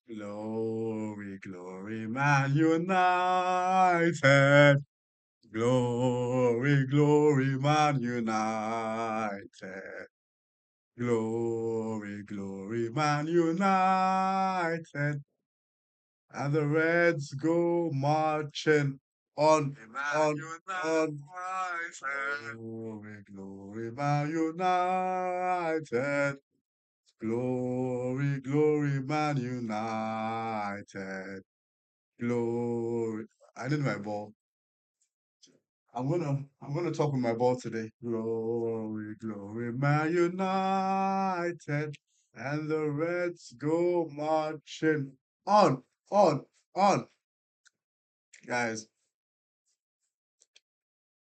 Glory, glory, Man United. Glory, glory, Man United. Glory, glory, Man United. And the Reds go marching on, on. Glory, glory, Man United. Glory, glory, Man United. Glory. I need my ball. I'm gonna talk with my ball today. Glory, glory, Man United. And the Reds go marching on, on, on. Guys,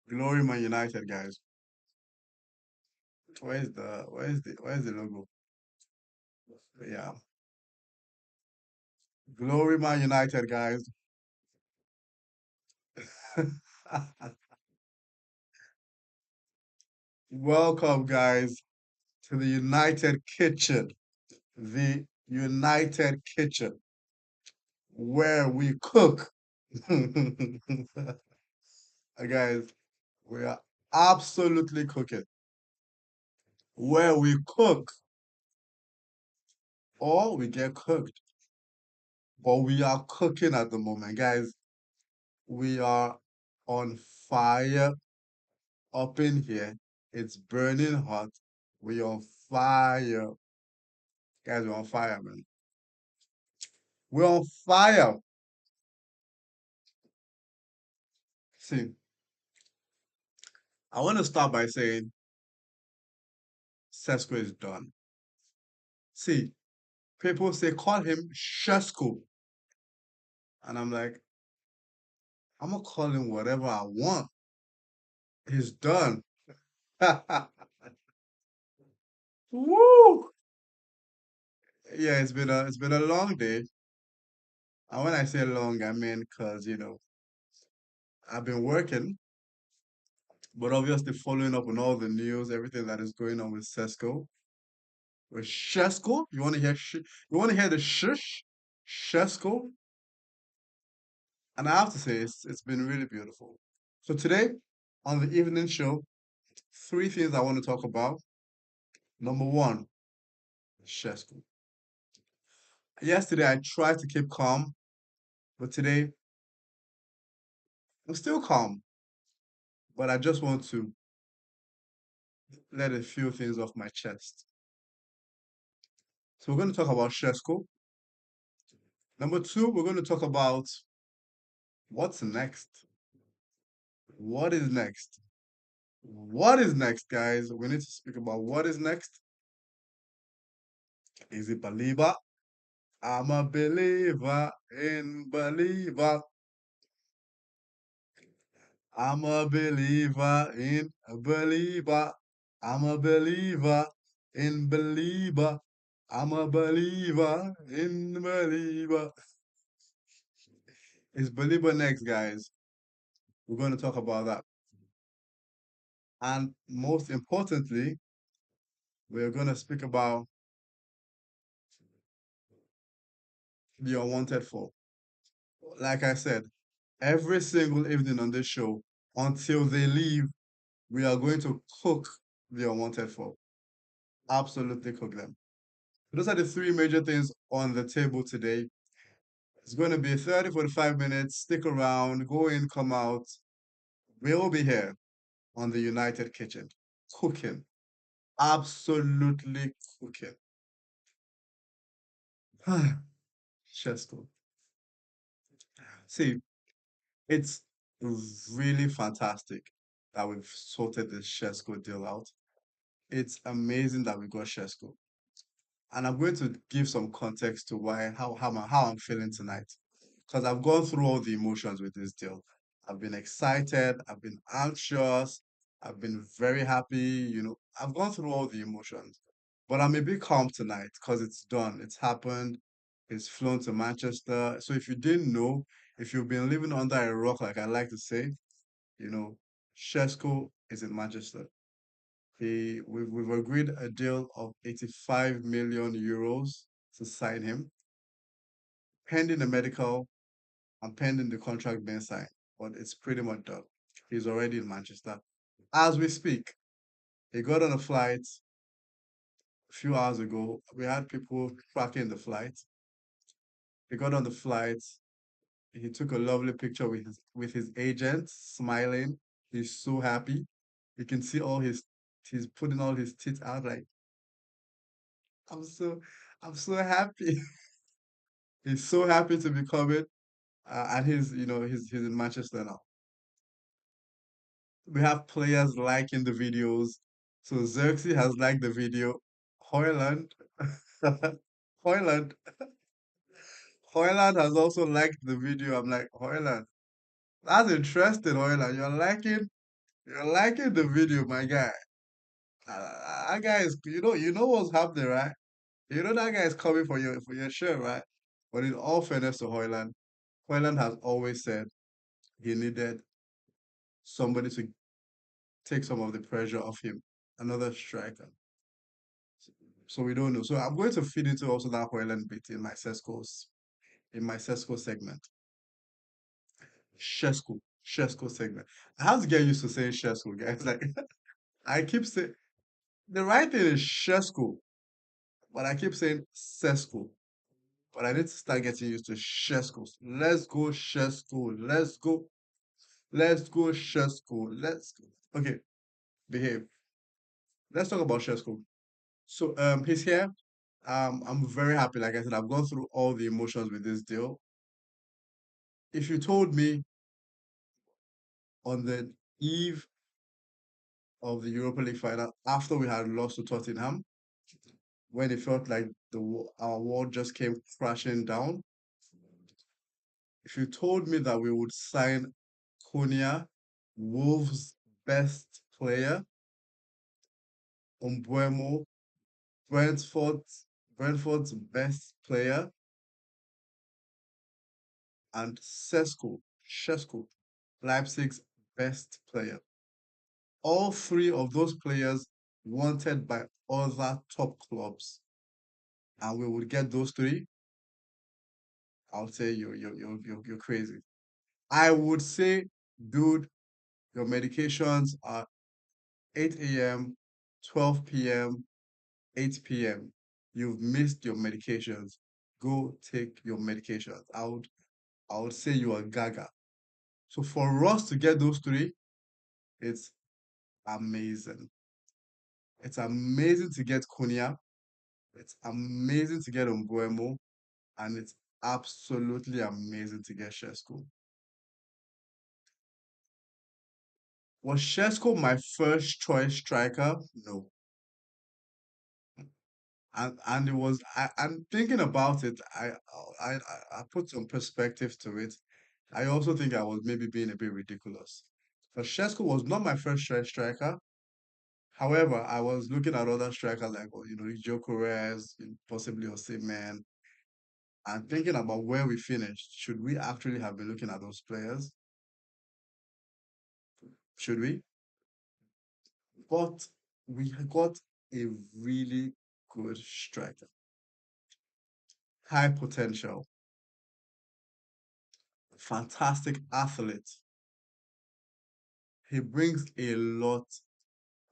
glory, Man United, guys. Where's the logo? Yeah. Glory, Man United, guys. Welcome, guys, to the United Kitchen. The United Kitchen, where we cook. Guys, we are absolutely cooking. Where we cook or we get cooked, but we are cooking at the moment, guys. We are on fire up in here. It's burning hot. We on fire. Guys, we're on fire, man. We're on fire. See, I want to start by saying Sesko is done. See, people say call him Shesko. And I'm like, I'm gonna call him whatever I want. He's done. Woo! Yeah, it's been a long day. And when I say long, I mean because I've been working, but obviously following up on all the news, everything that is going on with Sesko. With Shesko, you want to hear the shush? Shesko? And I have to say it's been really beautiful. So today on the evening show, three things I want to talk about. Number one, Shesko. Yesterday I tried to keep calm, but today I'm still calm. But I just want to let a few things off my chest. So we're going to talk about Shesko. Number two, we're going to talk about what's next. What is next? What is next, guys? We need to speak about what is next. Is it Baleba? I'm a believer in believer. I'm a believer in a believer. I'm a believer in believer. I'm a believer in believer. It's believer next, guys. We're going to talk about that. And most importantly, we're going to speak about the unwanted four. Like I said, every single evening on this show, until they leave, we are going to cook the unwanted four. Absolutely cook them. Those are the three major things on the table today. It's going to be 30, 45 minutes. Stick around, go in, come out. We'll be here on the United Kitchen, cooking, absolutely cooking. Chef's. See, it's really fantastic that we've sorted this Shesko deal out. It's amazing that we got Shesko. And I'm going to give some context to why how I'm feeling tonight. Because I've gone through all the emotions with this deal. I've been excited, I've been anxious, I've been very happy. I've gone through all the emotions. But I'm a bit calm tonight because it's done. It's happened. It's flown to Manchester. So if you didn't know, if you've been living under a rock, like I like to say, you know, Shesko is in Manchester. We've agreed a deal of 85 million euros to sign him. pending the medical and pending the contract being signed. But it's pretty much done. He's already in Manchester. As we speak, he got on a flight a few hours ago. We had people tracking the flight. He got on the flight. He took a lovely picture with his agent, smiling. He's so happy. You can see all his he's putting all his teeth out like I'm so I'm so happy. He's so happy to be coming. And he's in Manchester now. We have players liking the videos. So Xerxes has liked the video. Hoyland, Hoyland, Hoyland has also liked the video. I'm like, Hoyland, that's interesting, Hoyland. You're liking the video, my guy. That guy is, you know what's happening, right? You know that guy is coming for your shirt, right? But in all fairness to Hoyland, Hoyland has always said he needed somebody to take some of the pressure off him, another striker. So we don't know. So I'm going to feed into also that Hoyland bit in my Sesko segment. Shesko segment. I have to get used to saying Shesko, guys. Like I keep saying the right thing is Shesko, but I keep saying Sesko. But I need to start getting used to Shesko. Let's go, Shesko. Let's go. Let's go, Shesko. Let's go. Okay, behave. Let's talk about Shesko. So he's here. I'm very happy. Like I said, I've gone through all the emotions with this deal. If you told me on the eve of the Europa League final, after we had lost to Tottenham, when it felt like our world just came crashing down, if you told me that we would sign Konya, Wolves' best player, Umbuemo, Brentford's best player, and Sesko, Leipzig's best player. All three of those players wanted by other top clubs, and we would get those three. I'll say you're crazy. I would say, dude, your medications are 8 a.m., 12 p.m., 8 p.m. You've missed your medications. Go take your medications. I would say you are gaga. So for us to get those three, it's amazing. It's amazing to get Konya. It's amazing to get Umbuemo. And it's absolutely amazing to get Shesko. Was Shesko my first choice striker? No. And it was I'm thinking about it, I I put some perspective to it. I also think I was maybe being a bit ridiculous. But Shesko was not my first choice striker. However, I was looking at other strikers like, Gyökeres, possibly Osimhen, and thinking about where we finished. Should we actually have been looking at those players? Should we? But we got a really good striker, high potential, fantastic athlete. He brings a lot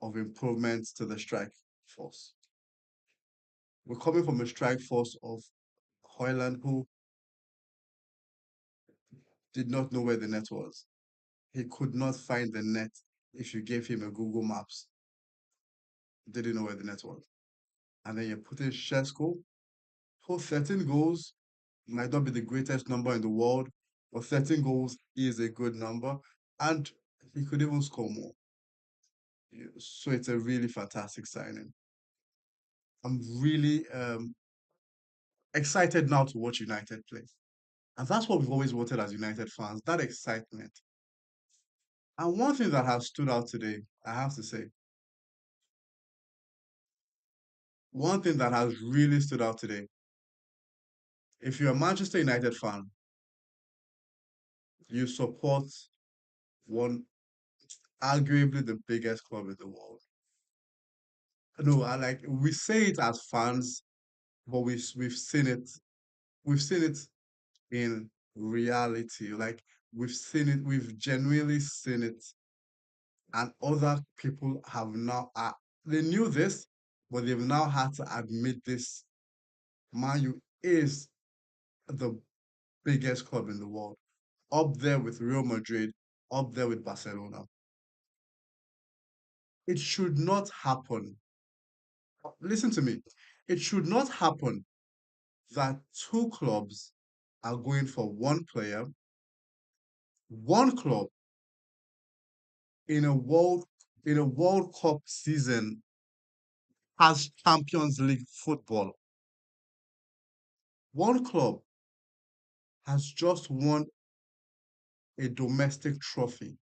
of improvements to the strike force. We're coming from a strike force of Hoyland who did not know where the net was. He could not find the net if you gave him a Google Maps. Didn't know where the net was. And then you put in Shesko, who 13 goals might not be the greatest number in the world, but 13 goals is a good number. And he could even score more. So it's a really fantastic signing. I'm really excited now to watch United play. And that's what we've always wanted as United fans, that excitement. And one thing that has stood out today, I have to say, one thing that has really stood out today, if you're a Manchester United fan, you support one, arguably the biggest club in the world. No, I like we say it as fans, but we've seen it. We've seen it in reality. Like we've seen it, we've genuinely seen it, and other people have now they knew this, but they've now had to admit this. Man U is the biggest club in the world, up there with Real Madrid, up there with Barcelona. It should not happen. Listen to me. It should not happen that two clubs are going for one player, one club in a World Cup season has Champions League football. One club has just won a domestic trophy.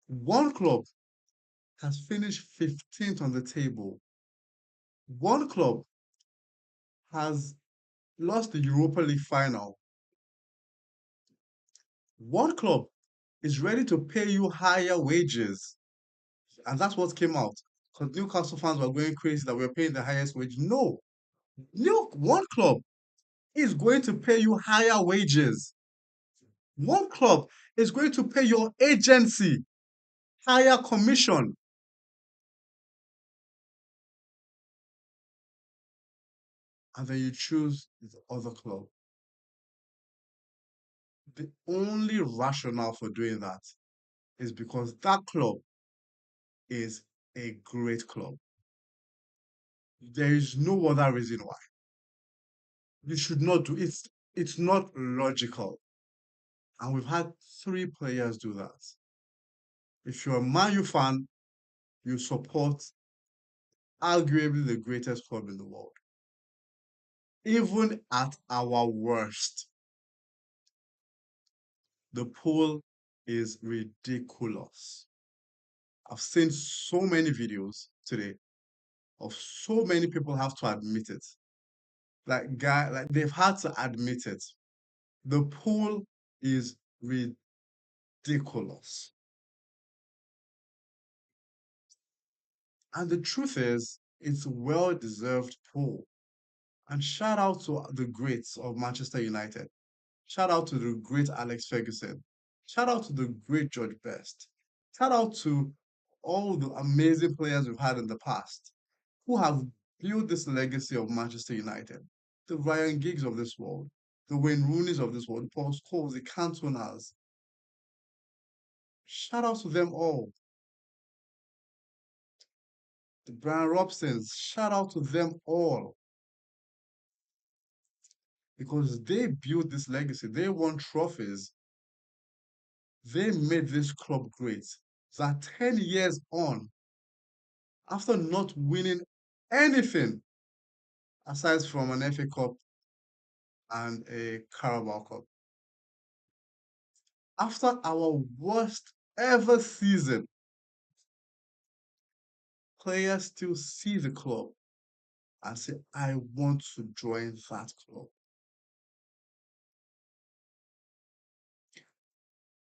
One club has finished 15th on the table. One club has lost the Europa League final. One club is ready to pay you higher wages. And that's what came out. Because Newcastle fans were going crazy that we're paying the highest wage. No, one club is going to pay you higher wages. One club is going to pay your agency higher commission. And then you choose the other club. The only rationale for doing that is because that club is a great club. There is no other reason why. You should not do it. It's not logical. And we've had three players do that. If you're a Man U fan, you support arguably the greatest club in the world. Even at our worst, the pool is ridiculous. I've seen so many videos today of so many people have to admit it. Like they've had to admit it. The pool is ridiculous. And the truth is, it's well-deserved pool. And shout out to the greats of Manchester United. Shout out to the great Alex Ferguson. Shout out to the great George Best. Shout out to all the amazing players we've had in the past who have built this legacy of Manchester United. The Ryan Giggs of this world, the Wayne Rooneys of this world, the Paul Scholes, the Cantonas. Shout out to them all. The Brian Robsons. Shout out to them all because they built this legacy. They won trophies. They made this club great. That 10 years on, after not winning anything aside from an FA Cup and a Carabao Cup, after our worst ever season, players still see the club and say, I want to join that club.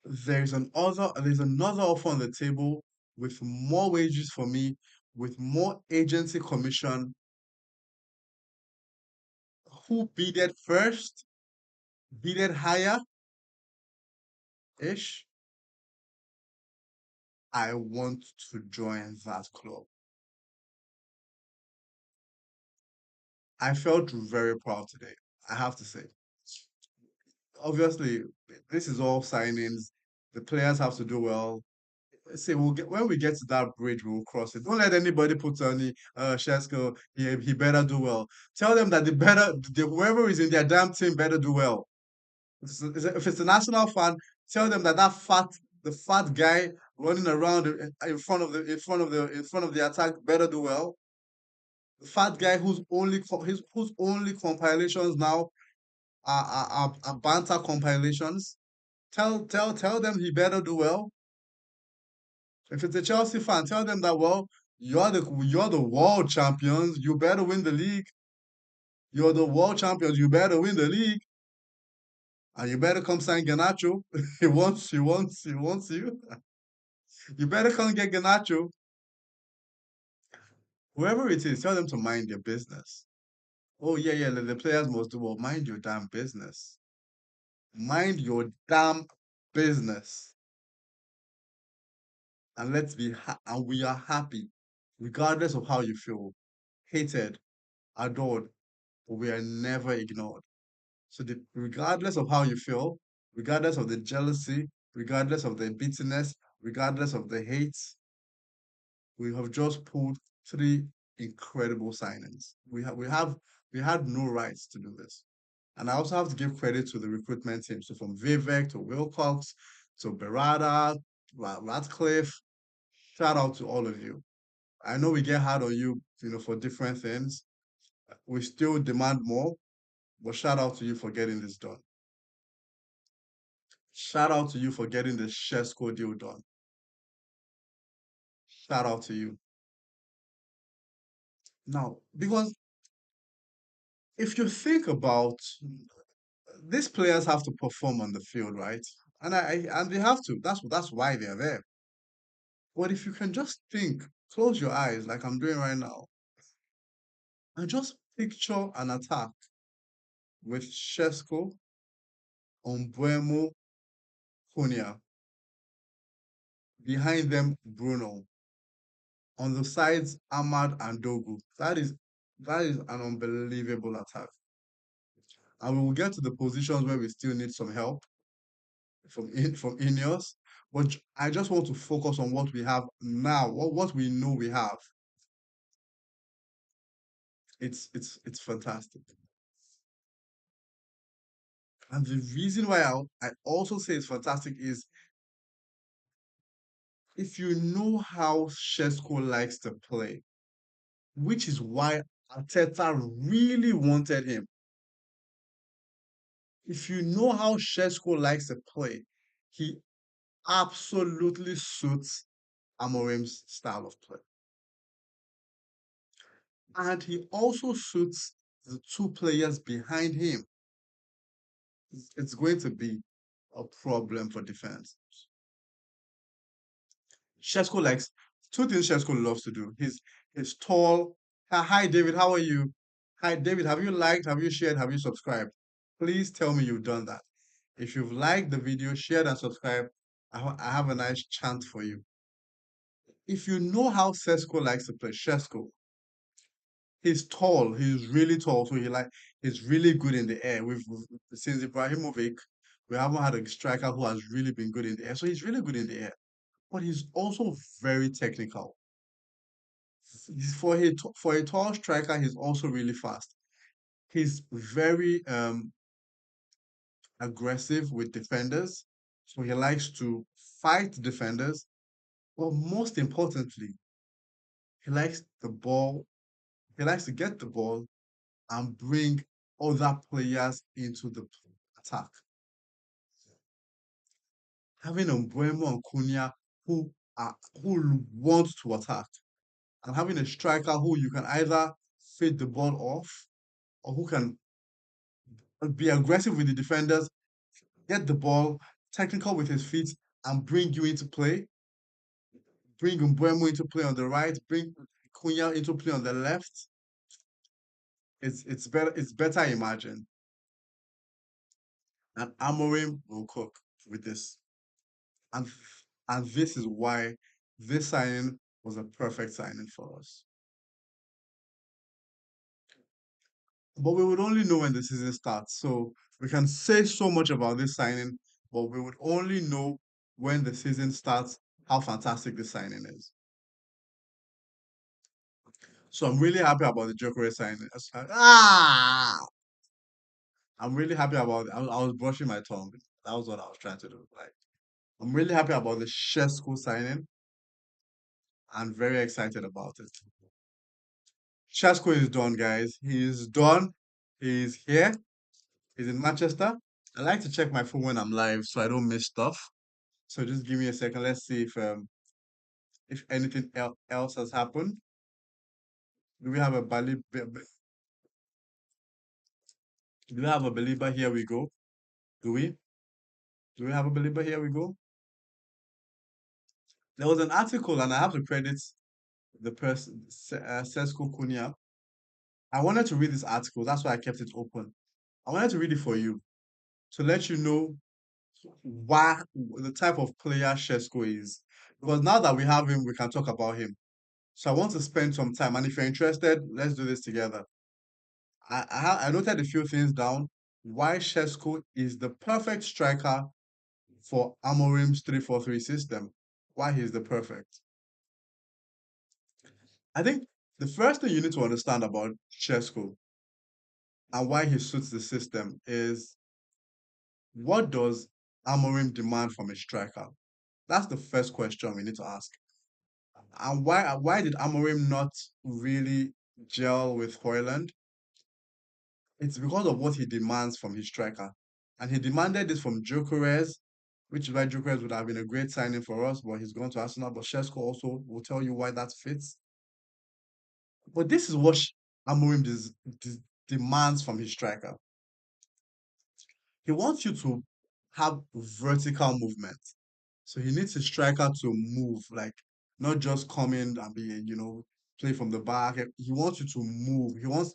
There's another offer on the table with more wages for me, with more agency commission. Who bidded first, bidded higher ish? I want to join that club. I felt very proud today, I have to say. Obviously, this is all signings. The players have to do well. Say we'll get when we get to that bridge, we'll cross it. Don't let anybody put on the Sesko, he better do well. Tell them that whoever is in their damn team better do well. If it's a national fan, tell them that the fat guy running around in front of the attack better do well. The fat guy whose only compilations now are banter compilations. Tell them he better do well. If it's a Chelsea fan, tell them that well, you're the world champions. You better win the league. You're the world champions. You better win the league. And you better come sign Ganacho. He wants you. You better come get Ganacho. Whoever it is, tell them to mind their business. Oh yeah, yeah, the players must do well. Mind your damn business. Mind your damn business. And and we are happy, regardless of how you feel. Hated, adored, but we are never ignored. So regardless of how you feel, regardless of the jealousy, regardless of the bitterness, regardless of the hate, we have just pulled three incredible signings. We had no rights to do this. And I also have to give credit to the recruitment team. So from Vivek to Wilcox to Berada, Ratcliffe, shout out to all of you. I know we get hard on you, for different things. We still demand more, but shout out to you for getting this done. Shout out to you for getting the Sesko deal done. Shout out to you. Now, because if you think about these players have to perform on the field, right? And they have to. That's why they're there. But if you can just think, close your eyes like I'm doing right now, and just picture an attack with Shesko, Ombuemo, Cunha, behind them Bruno, on the sides Ahmad and Dogu. That is an unbelievable attack. And we will get to the positions where we still need some help from Ineos. But I just want to focus on what we have now, what we know we have. It's fantastic. And the reason why I also say it's fantastic is if you know how Shesko likes to play, which is why Arteta really wanted him. If you know how Shesko likes to play, he absolutely suits Amorim's style of play. And he also suits the two players behind him. It's going to be a problem for defense. Shesko likes two things Shesko loves to do. He's tall. Hi David, how are you? Hi David, have you liked, have you shared, have you subscribed? Please tell me you've done that. If you've liked the video, shared and subscribed, I have a nice chant for you. If you know how Sesko likes to play, Shesko, he's tall. He's really tall, so he's really good in the air. Since Ibrahimovic, we haven't had a striker who has really been good in the air. So he's really good in the air, but he's also very technical. For a tall striker, he's also really fast. He's very aggressive with defenders, so he likes to fight defenders. But most importantly, he likes the ball. He likes to get the ball and bring other players into the attack. Having Mbeumo and Cunha who want to attack, and having a striker who you can either fade the ball off or who can be aggressive with the defenders, get the ball, technical with his feet, and bring you into play. Bring Mbeumo into play on the right, bring Cunha into play on the left. It's better imagine. And Amorim will cook with this. And and this is why this signing was a perfect signing for us. But we would only know when the season starts. So we can say so much about this signing, but we would only know when the season starts how fantastic this signing is. So I'm really happy about the Joker signing. I'm really happy about it. I was brushing my tongue. That was what I was trying to do. Like I'm really happy about the Shesko signing. I'm very excited about it. Shesko is done, guys. He is done. He's here. He's in Manchester. I like to check my phone when I'm live so I don't miss stuff. So just give me a second. Let's see if anything else has happened. Do we have a do we have a believer? Here we go. Do we? Do we have a believer? Here we go. There was an article, and I have to credit the person, Sesko Kunia. I wanted to read this article. That's why I kept it open. I wanted to read it for you to let you know why the type of player Shesko is. Because now that we have him, we can talk about him. So I want to spend some time. And if you're interested, let's do this together. I noted a few things down. Why Shesko is the perfect striker for Amorim's 3-4-3 system. Why he's the perfect. I think the first thing you need to understand about Shesko and why he suits the system is what does Amorim demand from a striker? That's the first question we need to ask. And why did Amorim not really gel with Hoyland? It's because of what he demands from his striker. And he demanded this from Gyökeres, which is why Gyökeres would have been a great signing for us, but he's gone to Arsenal. But Sesko also will tell you why that fits. But this is what Amorim demands from his striker. He wants you to have vertical movement. So he needs a striker to move, like not just come in and be, play from the back. He wants you to move. He wants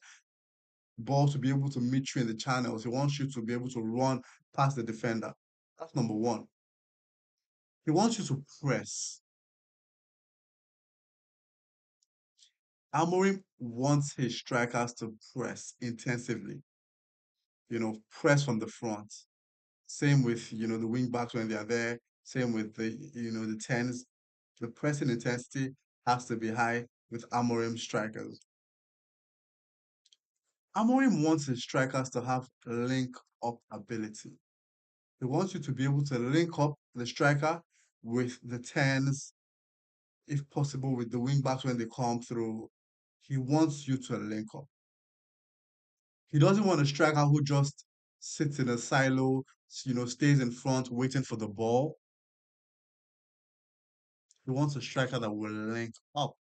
ball to be able to meet you in the channels. He wants you to be able to run past the defender. That's number one. He wants you to press. Amorim wants his strikers to press intensively, press from the front. Same with, the wing backs when they are there. Same with the tens. The pressing intensity has to be high with Amorim strikers. Amorim wants his strikers to have link up ability. He wants you to be able to link up the striker with the tens, if possible, with the wing backs when they come through. He wants you to link up. He doesn't want a striker who just sits in a silo, stays in front waiting for the ball. He wants a striker that will link up.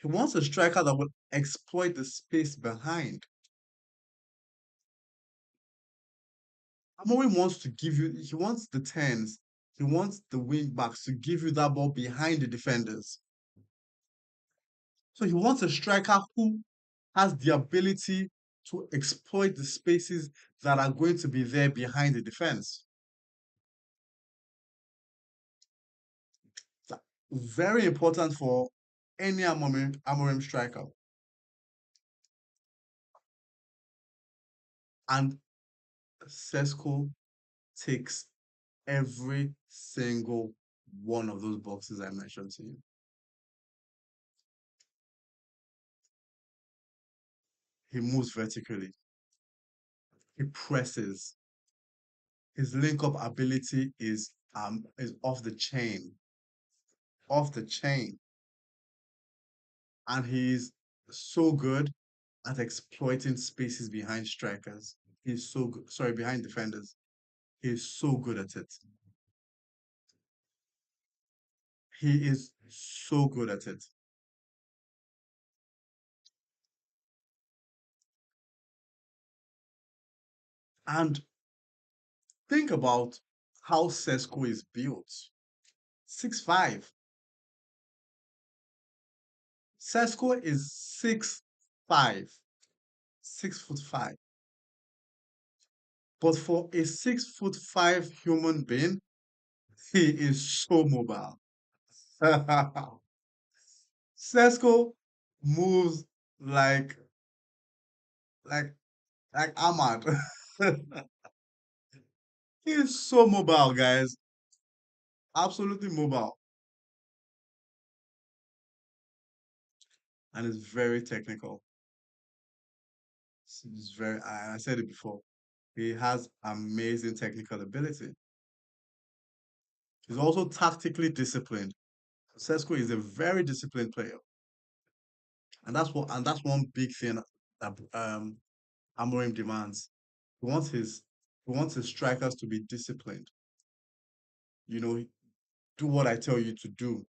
He wants a striker that will exploit the space behind. Amorim wants to give you, he wants the tens, he wants the wing backs to give you that ball behind the defenders. So he wants a striker who has the ability to exploit the spaces that are going to be there behind the defense. Very important for any Amorim striker. And Sesko takes every single one of those boxes I mentioned to you. He moves vertically. He presses. His link-up ability is off the chain. Off the chain. And he's so good at exploiting spaces behind strikers. He's so good. Sorry, behind defenders. He's so good at it. He is so good at it. And think about how Sesko is built. 6'5". Sesko is 6'5". 6'5". But for a 6'5" human being, he is so mobile. Sesko moves like like like Ahmad. He is so mobile, guys. Absolutely mobile. And is very technical. He's very, I said it before. He has amazing technical ability. He's also tactically disciplined. Sesko is a very disciplined player. And that's one big thing that Amorim demands. He wants his he wants his strikers to be disciplined. You know, do what I tell you to do.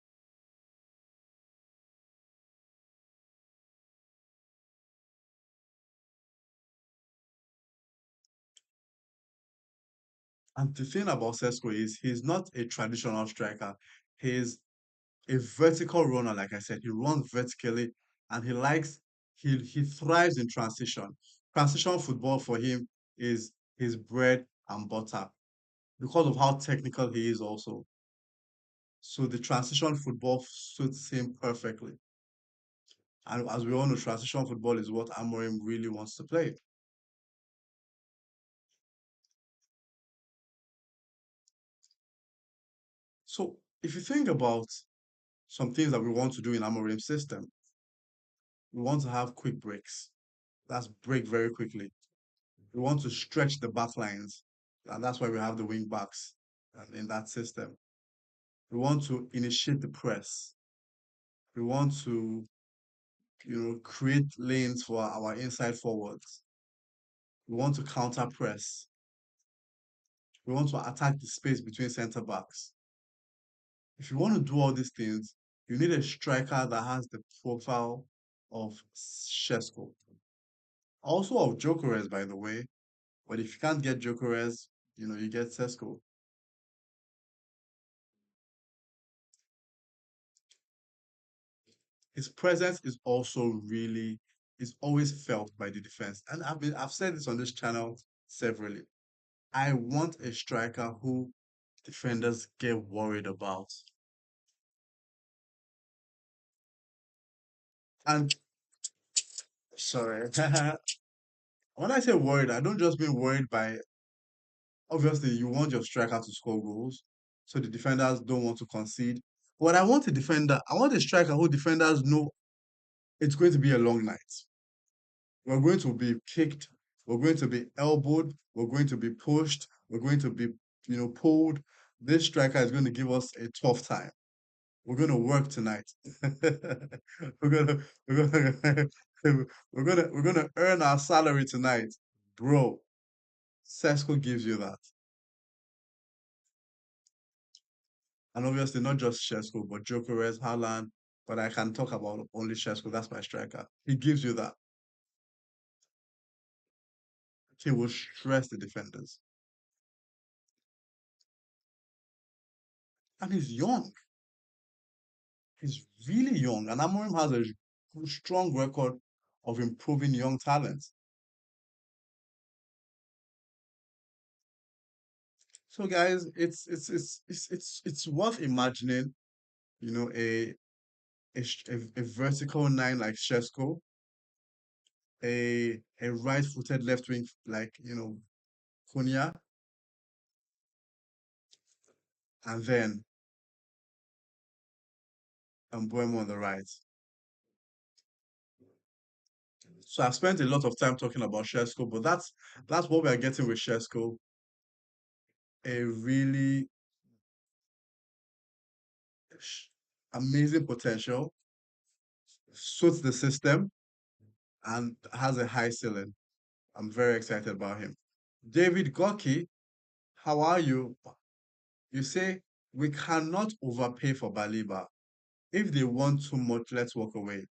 And the thing about Sesko is he's not a traditional striker. He's a vertical runner, like I said. He runs vertically and he thrives in transition. Transition football for him is his bread and butter because of how technical he is also. So the transition football suits him perfectly. And as we all know, transition football is what Amorim really wants to play. So if you think about some things that we want to do in Amorim's system, we want to have quick breaks. That's break very quickly. We want to stretch the back lines, and that's why we have the wing backs in that system. We want to initiate the press. We want to, create lanes for our inside forwards. We want to counter press. We want to attack the space between centre backs. If you want to do all these things, you need a striker that has the profile of Sesko. Also of Jokeres, by the way. But if you can't get Jokeres, you get Sesko. His presence is always felt by the defense. And I've said this on this channel severally. I want a striker who defenders get worried about. And sorry, when I say worried, I don't just mean worried by obviously you want your striker to score goals, so the defenders don't want to concede. But I want a striker who defenders know it's going to be a long night. We're going to be kicked. We're going to be elbowed. We're going to be pushed. We're going to be, pulled. This striker is going to give us a tough time. We're going to work tonight. we're gonna, we're gonna, we're gonna earn our salary tonight, bro. Sesko gives you that, and obviously not just Sesko, but Jokeres, Haaland. But I can talk about only Sesko. That's my striker. He gives you that. He will stress the defenders, and he's young. He's really young, and Amorim has a strong record of improving young talents. So, guys, it's worth imagining, you know, a vertical nine like Shesko, a right-footed left wing like Konya, and then Mbuemo on the right. So I've spent a lot of time talking about Shesko, but that's what we are getting with Shesko, a really sh- amazing potential, suits the system, and has a high ceiling. I'm very excited about him. David Goki, how are you? You say we cannot overpay for Baleba. If they want too much, let's walk away.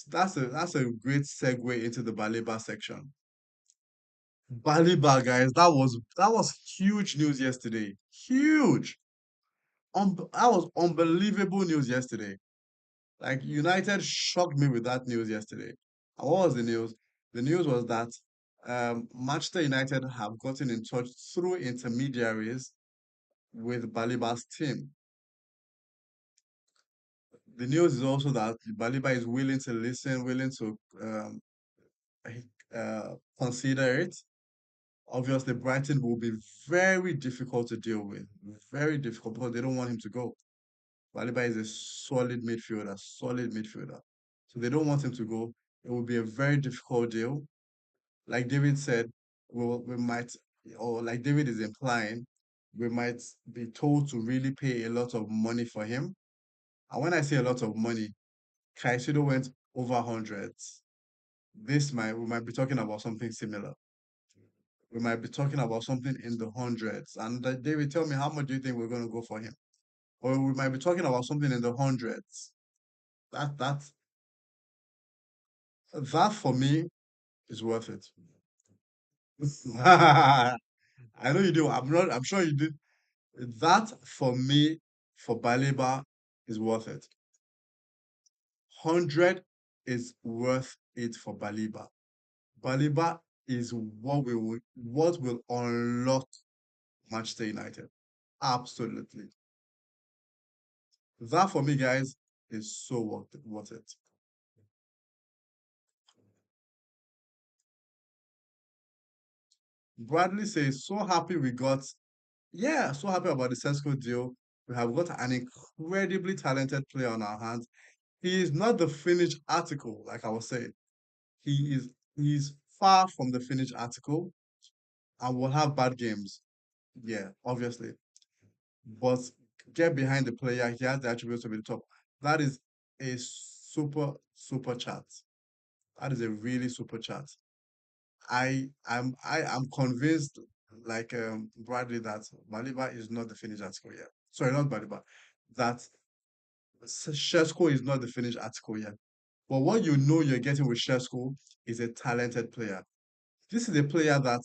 That's a great segue into the Baleba section. Baleba, guys, that was huge news yesterday. Huge. That was unbelievable news yesterday. Like United shocked me with that news yesterday. And what was the news? The news was that Manchester United have gotten in touch through intermediaries with Baliba's team. The news is also that Baliba is willing to listen, willing to consider it. Obviously, Brighton will be very difficult to deal with, very difficult because they don't want him to go. Baleba is a solid midfielder. So they don't want him to go. It will be a very difficult deal. Like David said, we might, or like David is implying, we might be told to really pay a lot of money for him. And when I say a lot of money, Caicedo went over hundreds. We might be talking about something similar. We might be talking about something in the hundreds. And David, tell me, how much do you think we're going to go for him? Or we might be talking about something in the hundreds. That that that for me is worth it. I know you do. I'm not. I'm sure you did. That for me, for Baleba, is worth it. 100 is worth it for Baleba. Baleba is what will unlock Manchester United. Absolutely. That for me, guys, is so worth it. Bradley says, so happy we got, yeah, so happy about the Sesko deal. We have got an incredibly talented player on our hands. He is not the finished article, like I was saying. He is he's far from the finished article and will have bad games. Yeah, obviously. But get behind the player, he has the attributes to be the top. That is a super chat. That is a really super chat. I am convinced, like Bradley, that Baleba is not the finished article yet. Sorry, not Baleba. That Shesko is not the finished article yet. But what you know you're getting with Shesko is a talented player. This is a player that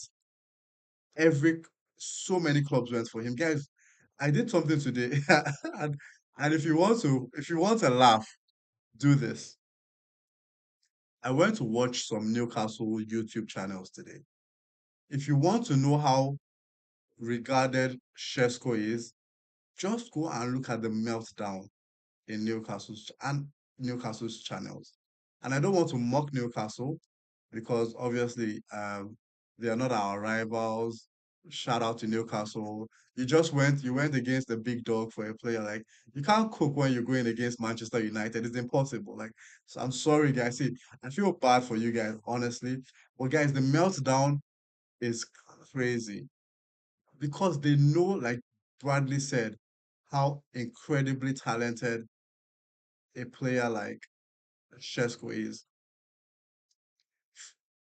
every so many clubs went for him. Guys, I did something today, and if you want to laugh, do this. I went to watch some Newcastle YouTube channels today. If you want to know how regarded Shesko is, just go and look at the meltdown in Newcastle's channels. And I don't want to mock Newcastle because obviously they are not our rivals. Shout out to Newcastle. You went against the big dog for a player. Like you can't cook when you're going against Manchester United. It's impossible. Like so I'm sorry, guys. See, I feel bad for you guys, honestly. But guys, the meltdown is crazy because they know, like Bradley said, how incredibly talented a player like Shesko is.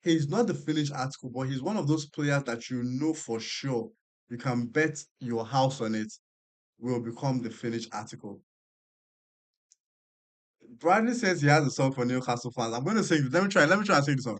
He's not the finished article, but he's one of those players that you know for sure you can bet your house on it will become the finished article. Bradley says he has a song for Newcastle fans. I'm going to sing. Let me try and sing the song.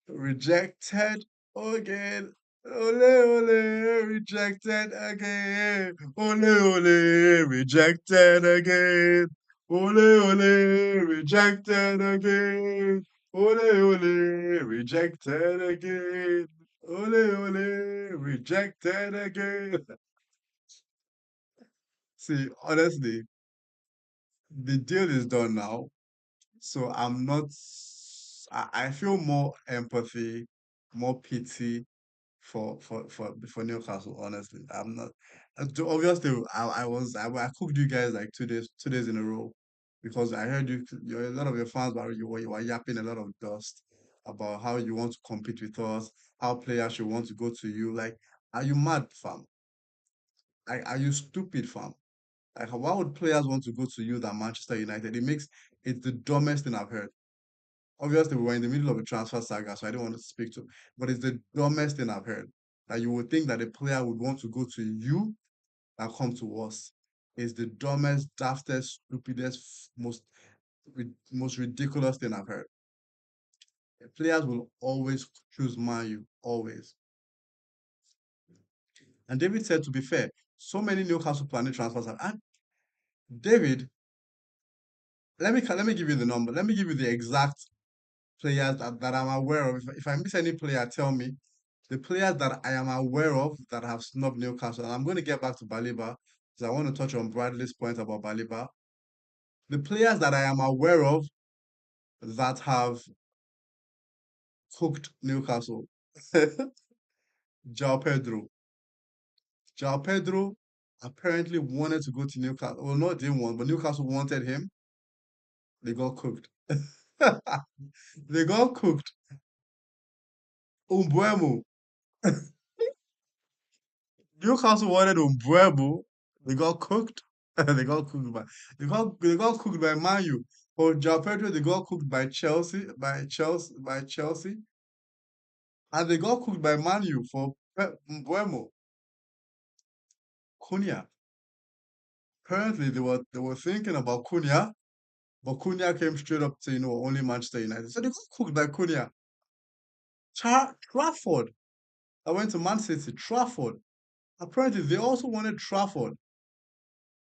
Rejected again. Ole ole, rejected again. Ole ole, rejected again. Ole ole, rejected again. Ole ole, rejected again. Ole ole, rejected again. See, honestly, the deal is done now. So I'm not, I feel more empathy, more pity for Newcastle, honestly. I'm not, obviously, I cooked you guys like 2 days in a row because I heard a lot of your fans you were yapping a lot of dust about how you want to compete with us, how players should want to go to you. Like, are you mad, fam? Are you stupid, fam? Like, why would players want to go to you than Manchester United? It's the dumbest thing I've heard. Obviously, we were in the middle of a transfer saga, so I don't want to speak to, but it's the dumbest thing I've heard. That you would think that a player would want to go to you than come to us. It's the dumbest, daftest, stupidest, most ridiculous thing I've heard. Players will always choose Man U, always. And David said, to be fair, so many Newcastle planning transfers have. And David, let me give you the number. Let me give you the exact players that I'm aware of. If I miss any player, tell me. The players that I am aware of that have snubbed Newcastle, and I'm going to get back to Baleba because I want to touch on Bradley's point about Baleba. The players that I am aware of that have cooked Newcastle, João Pedro. João Pedro apparently wanted to go to Newcastle. Well, not didn't want, but Newcastle wanted him. They got cooked. They got cooked. Umbuemo. Newcastle wanted Umbuemo. They got cooked. They got cooked by Man U. For João Pedro, they got cooked by Chelsea, and they got cooked by Man U for Mbuemo. Cunha. Apparently, they were thinking about Cunha, but Cunha came straight up to only Manchester United. So they got cooked by Cunha. Trafford. I went to Man City. Trafford. Apparently, they also wanted Trafford.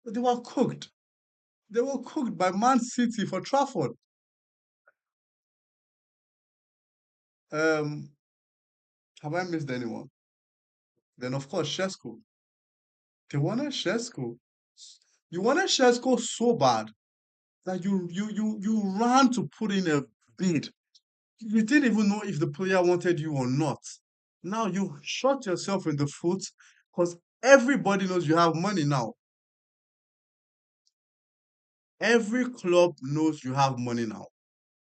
They were cooked. They were cooked by Man City for Trafford. Um, have I missed anyone? Then of course Shesko. They wanted Shesko. You wanted Shesko so bad that you ran to put in a bid. You didn't even know if the player wanted you or not. Now you shot yourself in the foot because everybody knows you have money now. Every club knows you have money now.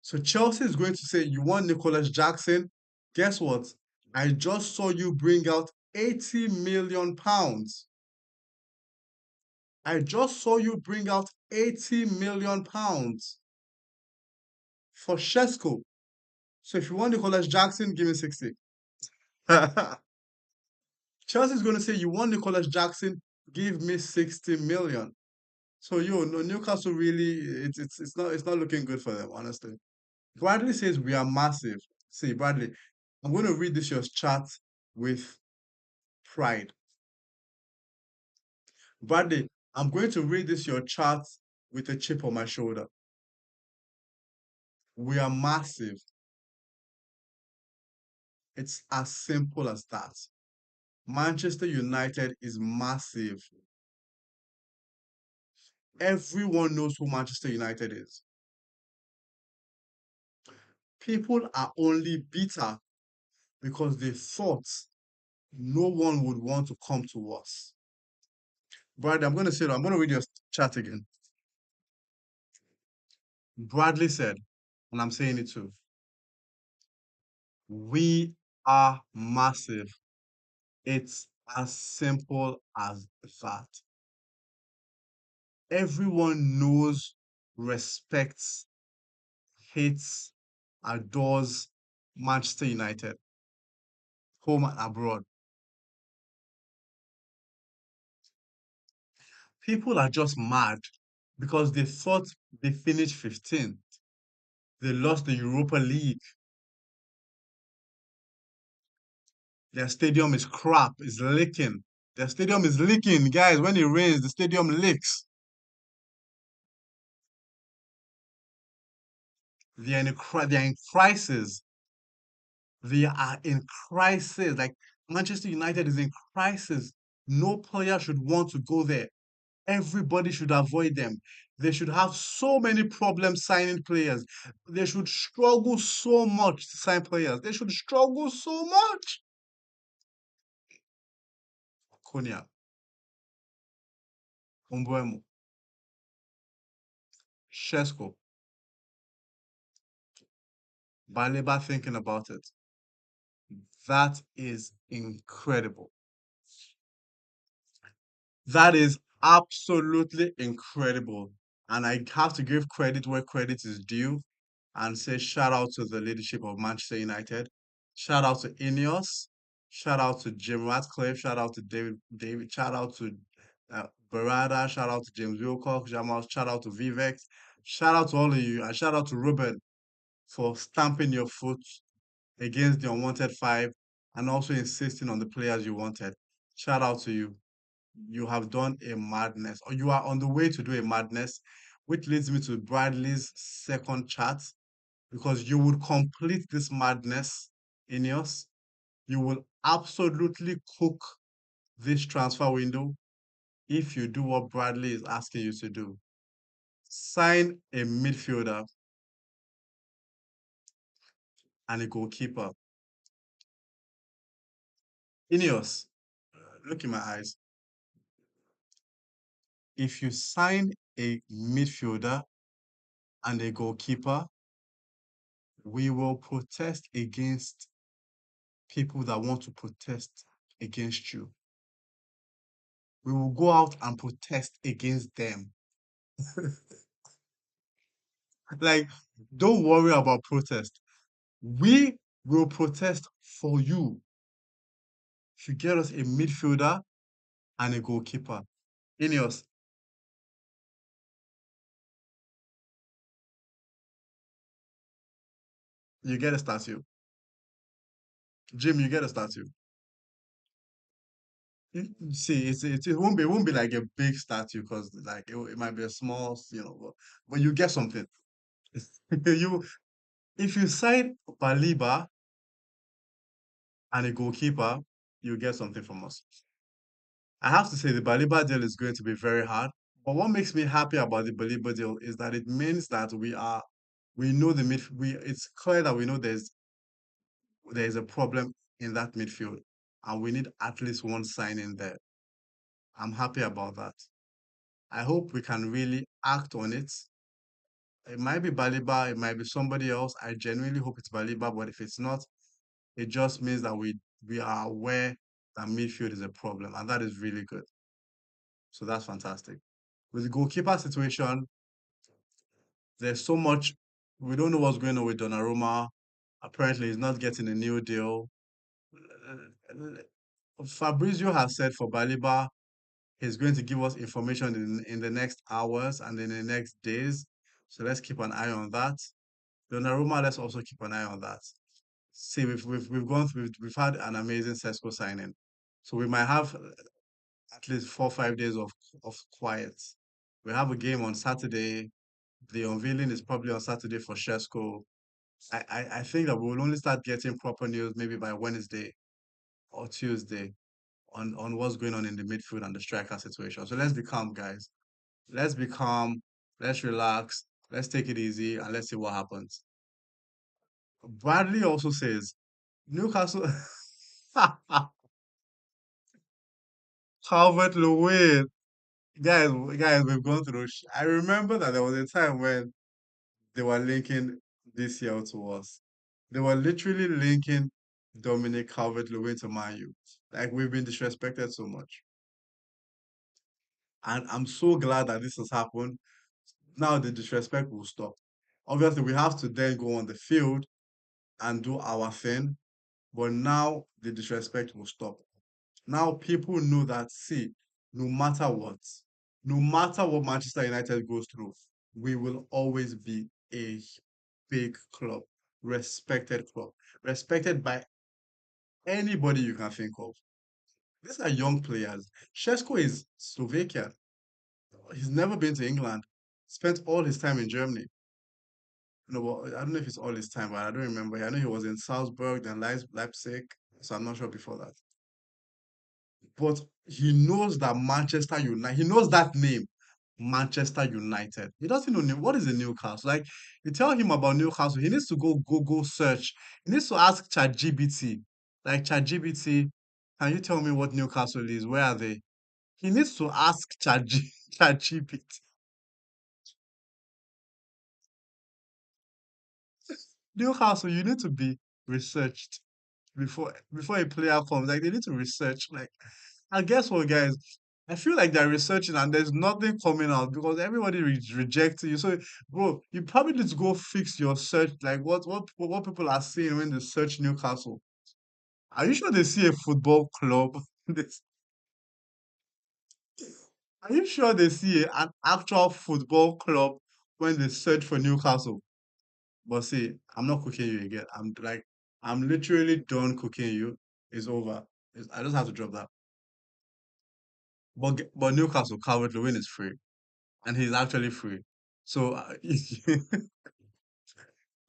So Chelsea is going to say, you want Nicholas Jackson? Guess what? I just saw you bring out 80 million pounds. I just saw you bring out 80 million pounds for Shesko. So if you want Nicholas Jackson, give me 60. Chelsea's going to say, you want Nicholas Jackson, give me 60 million. So no, Newcastle really, it's not looking good for them, honestly. Bradley says we are massive. See, Bradley, I'm going to read this your chat with pride. Bradley, I'm going to read this your chat with a chip on my shoulder. We are massive. It's as simple as that. Manchester United is massive. Everyone knows who Manchester United is. People are only bitter because they thought no one would want to come to us. Bradley, I'm going to say that. I'm going to read your chat again. Bradley said, and I'm saying it too, we are massive. It's as simple as that. Everyone knows, respects, hates, adores Manchester United, home and abroad. People are just mad because they thought they finished 15th. They lost the Europa League. Their stadium is crap, is leaking. Their stadium is leaking, guys. When it rains, the stadium leaks. They're in crisis. They are in crisis. Like Manchester United is in crisis. No player should want to go there. Everybody should avoid them. They should have so many problems signing players. They should struggle so much to sign players. They should struggle so much. Konya, Umbuemo, Shesko, Baleba thinking about it. That is incredible. That is absolutely incredible. And I have to give credit where credit is due and say shout out to the leadership of Manchester United. Shout out to Ineos. Shout out to Jim Ratcliffe. Shout out to David. Shout out to Barada. Shout out to James Wilcock. Shout out to Vivek. Shout out to all of you. And shout out to Ruben for stamping your foot against the unwanted five and also insisting on the players you wanted. Shout out to you. You have done a madness, or you are on the way to do a madness, which leads me to Bradley's second chat, because you would complete this madness, Ineos. You will absolutely cook this transfer window if you do what Bradley is asking you to do. Sign a midfielder and a goalkeeper. Ineos, look in my eyes. If you sign a midfielder and a goalkeeper, we will protest against people that want to protest against you. We will go out and protest against them. Like, don't worry about protest. We will protest for you if you get us a midfielder and a goalkeeper. Ineos, you get a statue. Jim, you get a statue. See, it won't be like a big statue because like it might be a small, but you get something. You if you sign Baleba and a goalkeeper, you get something from us. I have to say the Baleba deal is going to be very hard. But what makes me happy about the Baleba deal is that it means that we know it's clear that we know there's a problem in that midfield, and we need at least one sign in there. I'm happy about that. I hope we can really act on it. It might be Baleba, it might be somebody else. I genuinely hope it's Baleba, but if it's not, it just means that we are aware that midfield is a problem, and that is really good. So that's fantastic. With the goalkeeper situation, there's so much we don't know what's going on with Donnarumma. Apparently, he's not getting a new deal. Fabrizio has said for Baleba, he's going to give us information in the next hours and in the next days. So let's keep an eye on that. Donnarumma, let's also keep an eye on that. See, we've gone through, we've had an amazing Sesko signing. So we might have at least 4 or 5 days of quiet. We have a game on Saturday. The unveiling is probably on Saturday for Sesko. I think that we will only start getting proper news maybe by Wednesday or Tuesday on what's going on in the midfield and the striker situation. So let's be calm, guys. Let's be calm. Let's relax. Let's take it easy and let's see what happens. Bradley also says Newcastle Calvert Lewin. Guys, we've gone through. I remember that there was a time when they were linking DCL to us. They were literally linking Dominic Calvert-Lewin to Man U. Like we've been disrespected so much. And I'm so glad that this has happened. Now the disrespect will stop. Obviously, we have to then go on the field and do our thing, but now the disrespect will stop. Now people know that, see, no matter what, no matter what Manchester United goes through, we will always be a big club, respected by anybody you can think of. These are young players. Shesko is Slovakian. He's never been to England. Spent all his time in Germany. No, well, I don't know if it's all his time, but I don't remember. I know he was in Salzburg, then Leipzig. So I'm not sure before that. But he knows that Manchester United, he knows that name, Manchester United. He doesn't know what is a Newcastle. Like you tell him about Newcastle, he needs to go Google search. He needs to ask ChatGPT. Like ChatGPT, can you tell me what Newcastle is? Where are they? He needs to ask ChatGPT. Newcastle, you need to be researched before a player comes. Like they need to research. Like, and guess what, guys? I feel like they're researching and there's nothing coming out because everybody rejects you. So, bro, you probably need to go fix your search. Like, what people are seeing when they search Newcastle. Are you sure they see a football club? This- Are you sure they see an actual football club when they search for Newcastle? But see, I'm not cooking you again. I'm literally done cooking you. It's over. I just have to drop that. But Newcastle, Calvert-Lewin is free, and he's actually free. So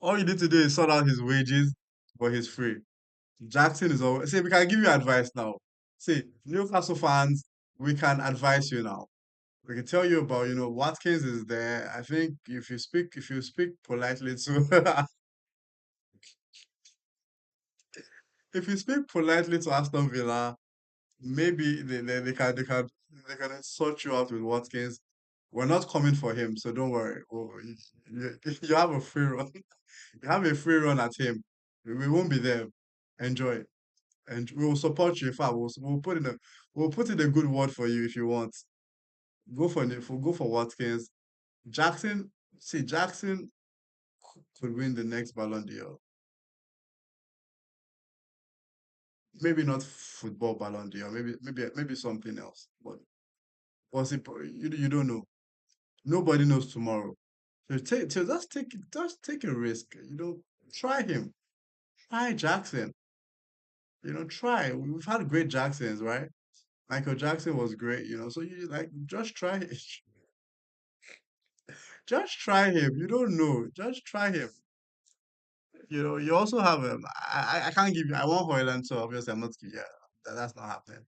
all you need to do is sort out his wages, but he's free. Jackson is always. See, we can give you advice now. See, Newcastle fans, we can advise you now. We can tell you about, Watkins is there. I think if you speak politely to if you speak politely to Aston Villa, maybe they can sort you out with Watkins. We're not coming for him, so don't worry. Oh, you have a free run. You have a free run at him. We won't be there. Enjoy, and we will support you. In fact, we'll put in a good word for you if you want. Go for Watkins. Jackson, see, Jackson could win the next Ballon d'Or. Maybe not football Ballon d'Or. Maybe something else. But possible. You don't know. Nobody knows tomorrow. So just take a risk. Try him. Try Jackson. Try. We've had great Jacksons, right? Michael Jackson was great, so you like just try it. Just try him. You don't know. Just try him. You also have I can't give you I want Hoyland, so obviously I'm not yeah, that's not happening.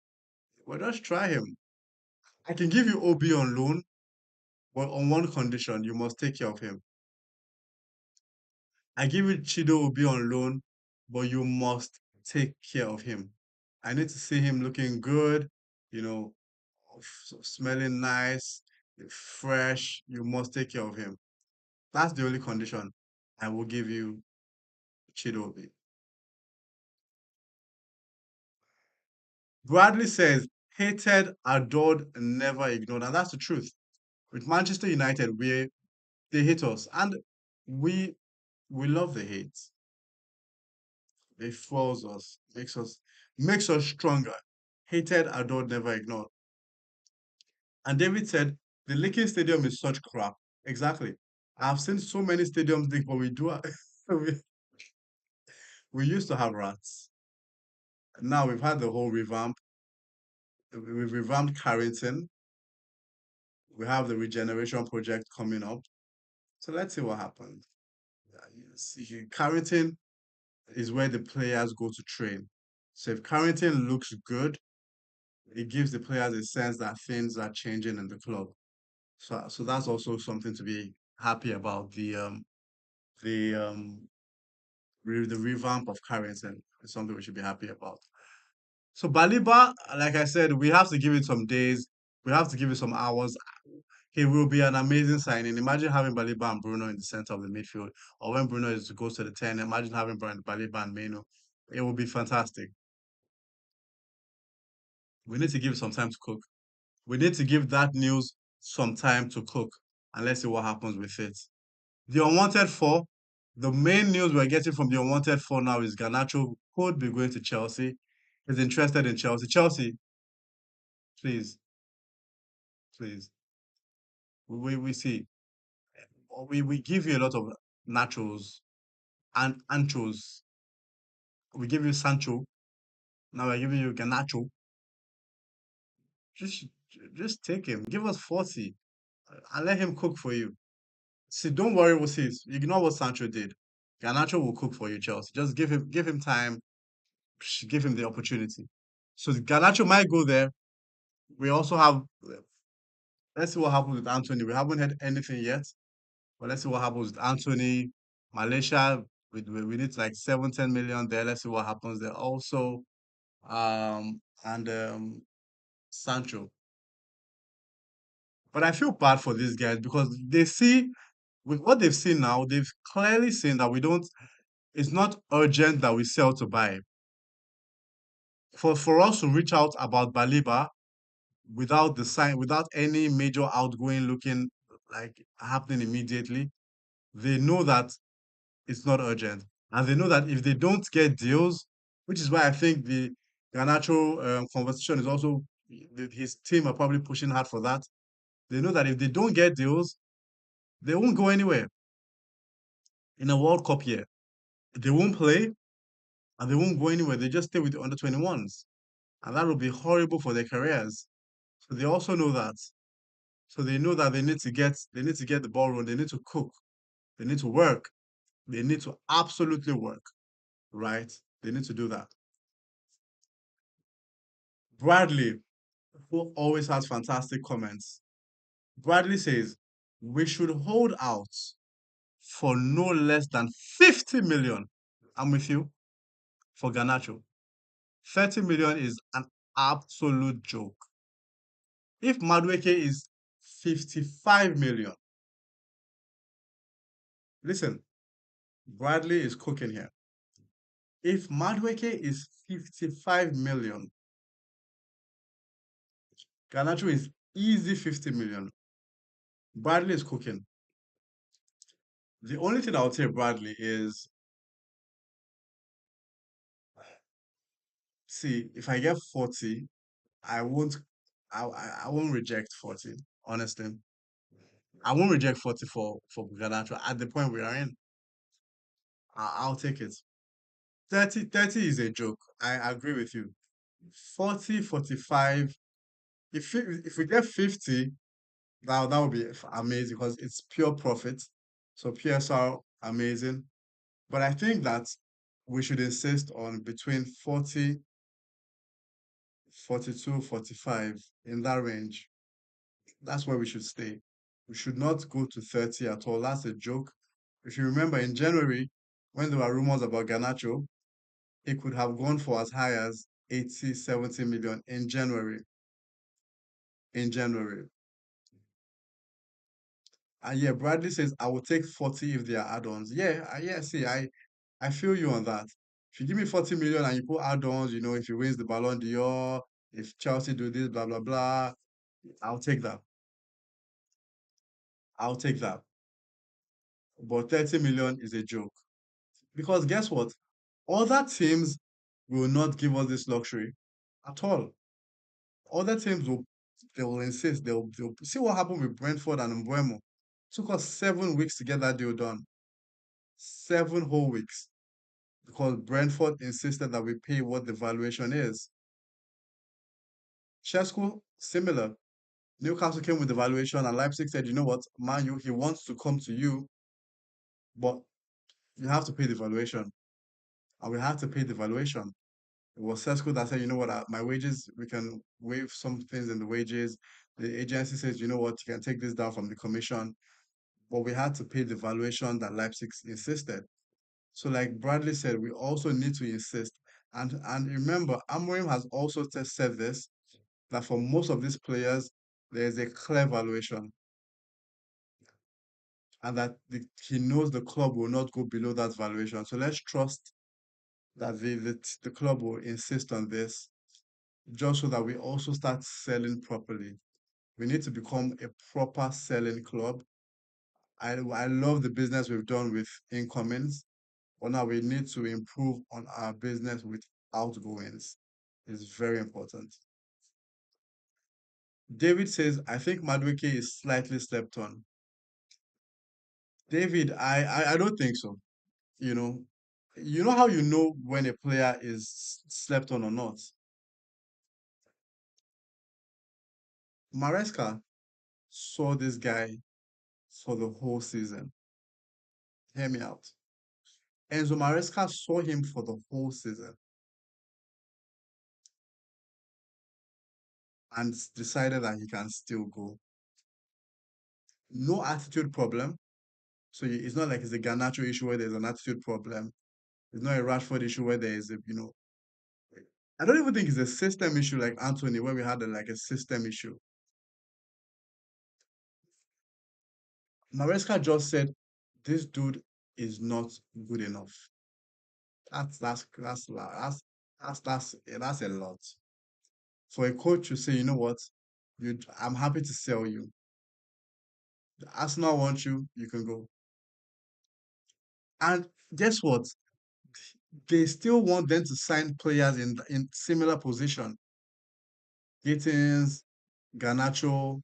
Well just try him. I can give you OB on loan, but on one condition, you must take care of him. I give you Chido OB on loan, but you must take care of him. I need to see him looking good, you know, smelling nice, fresh. You must take care of him. That's the only condition I will give you Chido OB. Bradley says, hated, adored, never ignored. And that's the truth. With Manchester United, they hate us. And we we love the hate. It fuels us, makes us stronger. Hated, adored, never ignored. And David said, the Lincoln Stadium is such crap. Exactly. I've seen so many stadiums leak, but we do we, we used to have rats. Now we've had the whole revamp. We've revamped Carrington. We have the regeneration project coming up. So let's see what happens. See, Carrington is where the players go to train. So if Carrington looks good, it gives the players a sense that things are changing in the club. So that's also something to be happy about. The revamp of Carrington is something we should be happy about. So Baleba, like I said, we have to give it some days. We have to give it some hours. He will be an amazing signing. Imagine having Baleba and Bruno in the center of the midfield, or when Bruno goes to the 10, imagine having Baleba and Meno. It will be fantastic. We need to give it some time to cook. We need to give that news some time to cook, and let's see what happens with it. The unwanted four, the main news we're getting from the unwanted four now is Garnacho could be going to Chelsea. He's interested in Chelsea. Chelsea, please, please. We see. We give you a lot of nachos and anchos. We give you Sancho. Now we're giving you Garnacho. Just just take him. Give us 40 and let him cook for you. See, don't worry, we'll see. Ignore what Sancho did. Garnacho will cook for you, Chelsea. Just give him time, give him the opportunity. So Garnacho might go there. We also have let's see what happens with Anthony. We haven't had anything yet, but let's see what happens with Anthony. Malaysia, we need like 7-10 million there. Let's see what happens there. Also, and Sancho. But I feel bad for these guys because they see with what they've seen now, they've clearly seen that we don't. It's not urgent that we sell to buy. For us to reach out about Baleba without the sign, without any major outgoing looking like happening immediately, they know that it's not urgent. And they know that if they don't get deals, which is why I think the Garnacho conversation is also his team are probably pushing hard for that. They know that if they don't get deals, they won't go anywhere in a World Cup year. They won't play and they won't go anywhere. They just stay with the under 21s. And that will be horrible for their careers. So they also know that. So they know that they need to get the ball rolling. They need to cook. They need to work. They need to absolutely work, right? They need to do that. Bradley, who always has fantastic comments. Bradley says, we should hold out for no less than 50 million. I'm with you for Ganacho. 30 million is an absolute joke. If Madueke is 55 million, listen, Bradley is cooking here. If Madueke is 55 million, Ganacho is easy 50 million. Bradley is cooking. The only thing I would say Bradley is, see, if I get 40, I won't I won't reject 40, honestly. I won't reject 40 for Garnacho at the point we are in. I'll take it. 30 is a joke. I agree with you. 40, 45. If we get 50, that would be amazing because it's pure profit. So PSR amazing. But I think that we should insist on between 40, 42, 45 in that range. That's where we should stay. We should not go to 30 at all. That's a joke. If you remember in January, when there were rumors about Garnacho, it could have gone for as high as 80, 70 million in January. In January. And yeah, Bradley says, I will take 40 if they are add-ons. Yeah, see, I feel you on that. If you give me 40 million and you put add-ons, if he wins the Ballon d'Or, if Chelsea do this, blah, blah, blah, I'll take that. I'll take that. But 30 million is a joke. Because guess what? Other teams will not give us this luxury at all. Other teams they will insist. They'll see what happened with Brentford and Mbeumo. Took us 7 weeks to get that deal done. 7 whole weeks. Because Brentford insisted that we pay what the valuation is. Sesko, similar. Newcastle came with the valuation, and Leipzig said, you know what, Man U, he wants to come to you, but you have to pay the valuation. And we had to pay the valuation. It was Sesko that said, you know what, my wages, we can waive some things in the wages. The agency says, you know what, you can take this down from the commission. But we had to pay the valuation that Leipzig insisted. So, like Bradley said, we also need to insist. And remember, Amorim has also said this that for most of these players, there is a clear valuation, and that he knows the club will not go below that valuation. So let's trust that the club will insist on this, just so that we also start selling properly. We need to become a proper selling club. I love the business we've done with incomings, but now we need to improve on our business with outgoings. It's very important. David says, I think Madueke is slightly slept on. David, I don't think so. You know, you know how you know when a player is slept on or not. Maresca saw this guy for the whole season. Hear me out. Enzo Maresca saw him for the whole season and decided that he can still go. No attitude problem. So it's not like it's a Garnacho issue where there's an attitude problem. It's not a Rashford issue where there is I don't even think it's a system issue like Anthony, where we had like a system issue. Maresca just said, this dude is not good enough. That's a lot. For a coach to say, you know what, I'm happy to sell you. Arsenal want you, you can go. And guess what? They still want them to sign players in similar position. Gittins, Garnacho,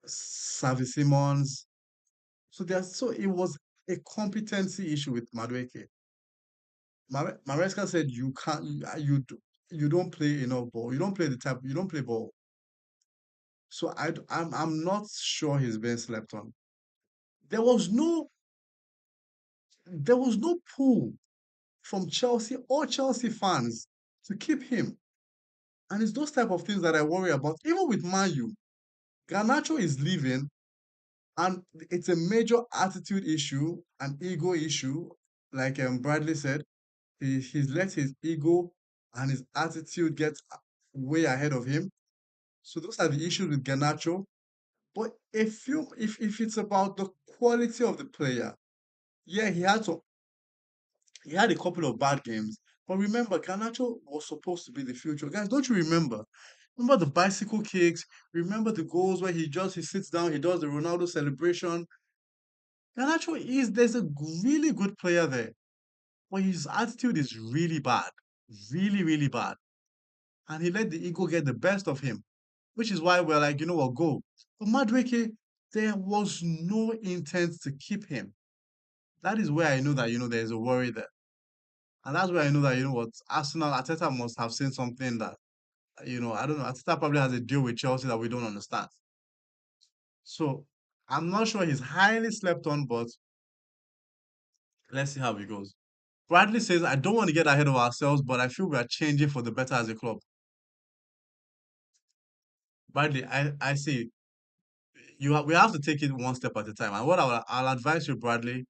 Savi Simons. So it was a competency issue with Madueke. Maresca said you can't you don't play enough ball. You don't play ball. So I'm not sure he's been slept on. There was no there was no pull from Chelsea or Chelsea fans to keep him. And it's those type of things that I worry about. Even with Man U, Garnacho is leaving, and it's a major attitude issue, an ego issue. Like Bradley said, he's let his ego and his attitude get way ahead of him. So those are the issues with Garnacho. But if it's about the quality of the player, yeah, he had a couple of bad games. But remember, Garnacho was supposed to be the future. Guys, don't you remember? Remember the bicycle kicks? Remember the goals where he sits down, he does the Ronaldo celebration? Garnacho there's a really good player there, but his attitude is really bad. Really, really bad. And he let the ego get the best of him, which is why we're like, you know what, go. But Madueke, there was no intent to keep him. That is where I know that, there's a worry there. And that's where I know that, Arsenal, Ateta must have seen something that I don't know. Arteta probably has a deal with Chelsea that we don't understand. So I'm not sure he's highly slept on, but let's see how it goes. Bradley says, I don't want to get ahead of ourselves, but I feel we are changing for the better as a club. Bradley, I say we have to take it one step at a time. And I'll advise you, Bradley,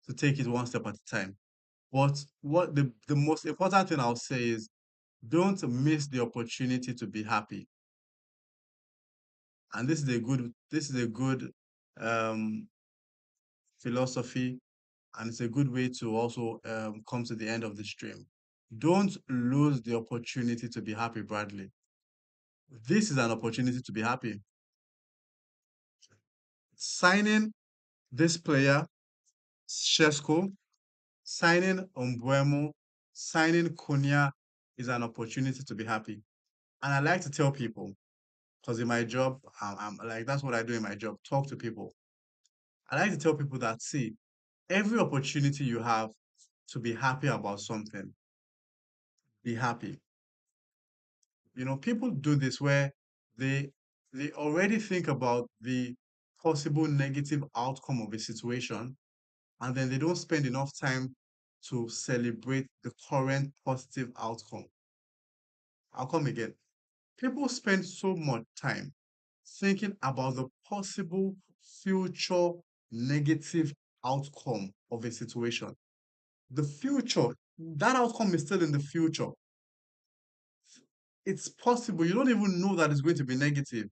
to take it one step at a time. But what the most important thing I'll say is don't miss the opportunity to be happy. And this is a good um philosophy, and it's a good way to also come to the end of the stream. Don't lose the opportunity to be happy, Bradley. This is an opportunity to be happy. Signing this player, Sesko, signing Umbuemo, signing Konya is an opportunity to be happy. And I like to tell people, because in my job, I'm like, that's what I do in my job, talk to people. I like to tell people that, see, every opportunity you have to be happy about something, be happy. People do this where they they already think about the possible negative outcome of a situation, and then they don't spend enough time to celebrate the current positive outcome. I'll come again. People spend so much time thinking about the possible future negative outcome of a situation. The future, that outcome is still in the future. It's possible. You don't even know that it's going to be negative.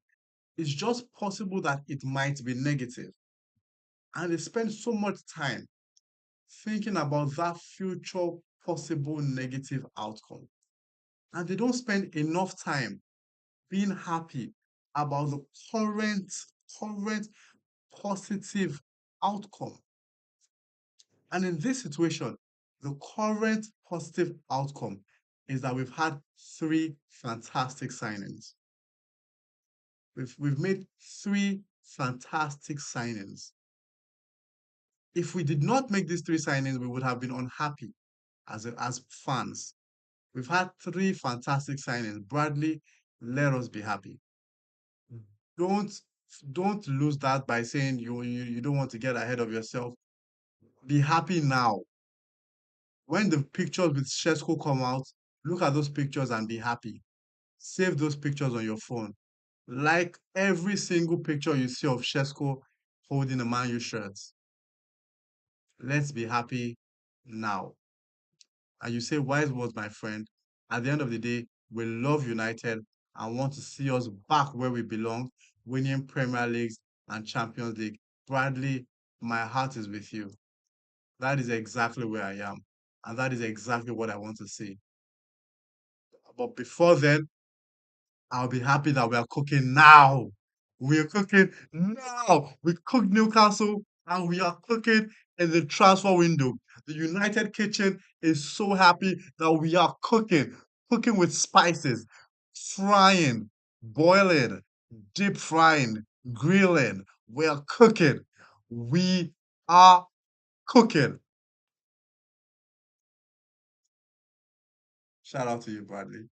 It's just possible that it might be negative. And they spend so much time thinking about that future possible negative outcome. And they don't spend enough time being happy about the current positive outcome. And in this situation, the current positive outcome is that we've had three fantastic signings. We've made three fantastic signings. If we did not make these three signings, we would have been unhappy as fans. We've had three fantastic signings. Bradley, let us be happy. Don't don't lose that by saying you don't want to get ahead of yourself. Be happy now. When the pictures with Shesko come out, look at those pictures and be happy. Save those pictures on your phone. Like every single picture you see of Shesko holding a Man U shirt. Let's be happy now. And you say, wise words, my friend. At the end of the day, we love United and want to see us back where we belong, winning Premier Leagues and Champions League. Bradley, my heart is with you. That is exactly where I am. And that is exactly what I want to see. But before then, I'll be happy that we are cooking now. We are cooking now. We cooked Newcastle and we are cooking in the transfer window. The United kitchen is so happy that we are cooking with spices, frying, boiling, deep frying, grilling. We are cooking. We are cooking. Shout out to you, Bradley.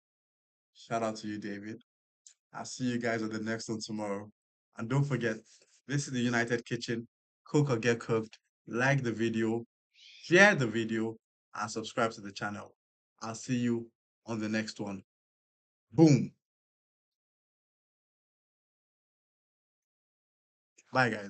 Shout out to you, David. I'll see you guys on the next one tomorrow. And don't forget, this is the United Kitchen. Cook or get cooked. Like the video, share the video, and subscribe to the channel. I'll see you on the next one. Boom. Bye, guys.